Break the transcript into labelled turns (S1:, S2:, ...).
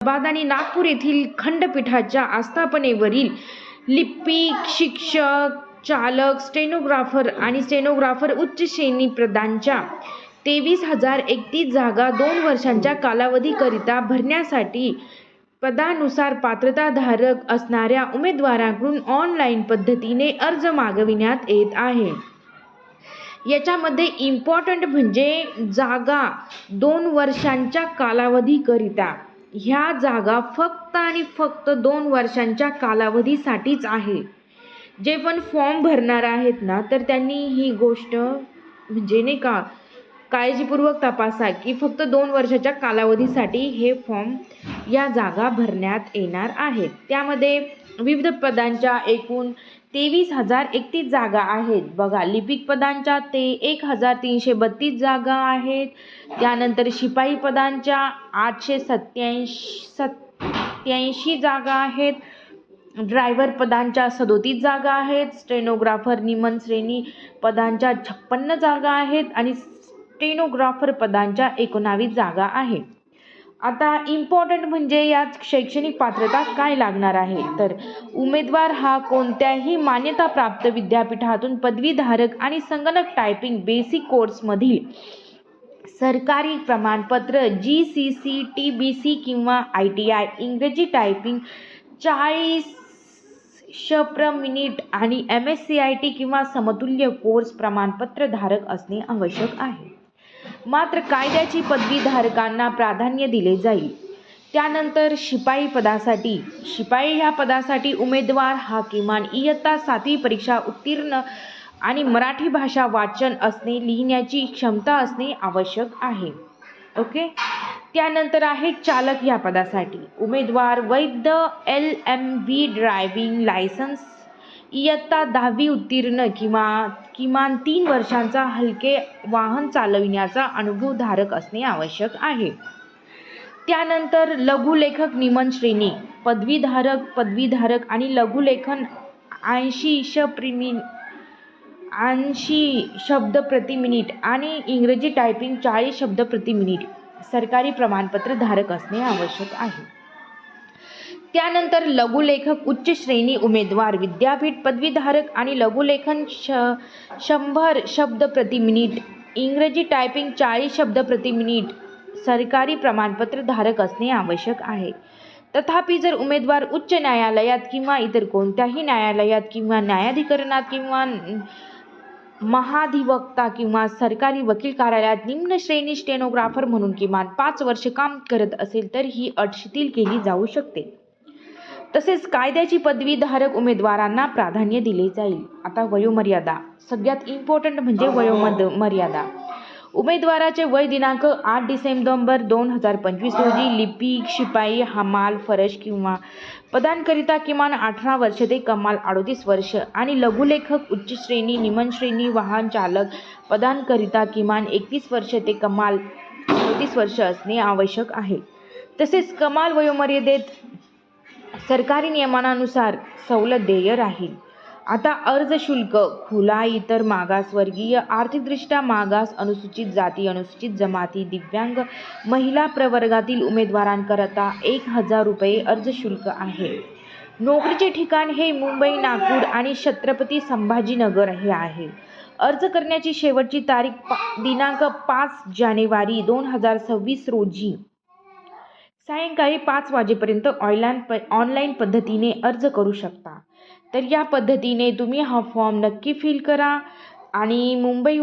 S1: बाद आणि नागपूर येथील खंडपीठाच्या आस्थापनेवरील लिपिक, शिक्षक, चालक, स्टेनोग्राफर आणि स्टेनोग्राफर उच्च श्रेणी पदांच्या 23,031 जागा 2 वर्षांच्या कालावधीकरिता भरण्यासाठी पदानुसार पात्रताधारक असणाऱ्या उमेदवारांकडून ऑनलाईन पद्धतीने अर्ज मागविण्यात येत आहे. याच्यामध्ये इम्पॉर्टंट म्हणजे जागा 2 वर्षांच्या कालावधीकरिता. ह्या जागा फक्त आणि फक्त 2 वर्षांच्या कालावधीसाठीच आहे. जे पण फॉर्म भरणार आहेत ना, तर त्यांनी ही गोष्ट म्हणजे नाही का काळजीपूर्वक तपासा की फक्त 2 वर्षाच्या कालावधीसाठी हे फॉर्म या जागा भरण्यात येणार आहेत. त्यामध्ये विविध पदांच्या एकूण 23,031 जागा आहेत. बघा, लिपिक पदांच्या 1,332 जागा आहेत. त्यानंतर शिपाई पदांच्या 887 जागा आहेत. ड्रायव्हर पदांच्या 37 जागा आहेत. स्टेनोग्राफर निमन श्रेणी पदांच्या 56 जागा आहेत आणि स्टेनोग्राफर पदांच्या 19 जागा आहेत. आता इम्पॉर्टंट म्हणजे यात शैक्षणिक पात्रता काय लागणार आहे, तर उमेदवार हा कोणत्याही मान्यताप्राप्त विद्यापीठातून पदवीधारक आणि संगणक टायपिंग बेसिक कोर्समधील सरकारी प्रमाणपत्र GCC, TBC किंवा ITI, इंग्रजी टायपिंग 40 आणि MSCIT किंवा समतुल्य कोर्स प्रमाणपत्र धारक असणे आवश्यक आहे. मात्र कायद्याची पदवीधारकांना प्राधान्य दिले जाईल. त्यानंतर शिपाई ह्या पदासाठी उमेदवार हा किमान इयत्ता 7वी परीक्षा उत्तीर्ण आणि मराठी भाषा वाचन असणे, लिहिण्याची क्षमता असणे आवश्यक आहे. ओके. त्यानंतर आहे चालक ह्या पदासाठी उमेदवार वैध LMV ड्रायव्हिंग लायसन्स, इयत्ता 10वी उत्तीर्ण किंवा किमान 3 वर्षांचा हलके वाहन चालविण्याचा अनुभव धारक असणे आवश्यक आहे. त्यानंतर लघुलेखक निमन श्रेणी पदवीधारक आणि लघुलेखन 80 शब्द प्रति मिनिट आणि इंग्रजी टायपिंग 40 शब्द प्रति मिनिट सरकारी प्रमाणपत्र धारक असणे आवश्यक आहे. त्यानंतर लघुलेखक उच्च श्रेणी उमेदवार विद्यापीठ पदवीधारक आणि लघुलेखन 100 शब्द प्रति मिनिट, इंग्रजी टायपिंग 40 शब्द प्रति मिनिट सरकारी प्रमाणपत्र धारक असणे आवश्यक आहे. तथापि जर उमेदवार उच्च न्यायालयात किंवा इतर कोणत्याही न्यायालयात किंवा न्यायाधिकरणात किंवा महाधिवक्ता किंवा सरकारी वकील कार्यालयात निम्न श्रेणी स्टेनोग्राफर म्हणून किमान 5 वर्ष काम करत असेल तर ही अट शिथिल केली जाऊ शकते. तसेच कायद्याची पदवीधारक उमेदवारांना प्राधान्य दिले जाईल. आता वयोमर्यादा सगळ्यात इम्पॉर्टंट म्हणजे वयोमर्यादा. उमेदवाराचे वय दिनांक 8 डिसेंबर 2025 रोजी लिपिक, शिपाई, हमाल, फरश किंवा पदांकरिता किमान 18 वर्ष ते कमाल 38 वर्ष आणि लघुलेखक उच्च श्रेणी, निमन श्रेणी, वाहन चालक पदांकरिता किमान 31 वर्ष ते कमाल 38 वर्ष असणे आवश्यक आहे. तसेच कमाल वयोमर्यादेत सरकारी नियमानुसार सवलत देय राहील. आता अर्ज शुल्क खुला, इतर मागासवर्गीय, आर्थिकदृष्ट्या मागास, अनुसूचित जाती, अनुसूचित जमाती, दिव्यांग, महिला प्रवर्गातील उमेदवारांकरता 1,000 रुपये अर्ज शुल्क आहे. नोकरीचे ठिकाण हे मुंबई, नागपूर आणि छत्रपती संभाजीनगर हे आहे. अर्ज करण्याची शेवटची तारीख दिनांक 5 जानेवारी 2026 रोजी सायंकाळी 5 वाजेपर्यंत ऑनलाईन पद्धतीने अर्ज करू शकता. तर या पद्धतीने तुम्ही हा फॉर्म नक्की फिल करा आणि मुंबई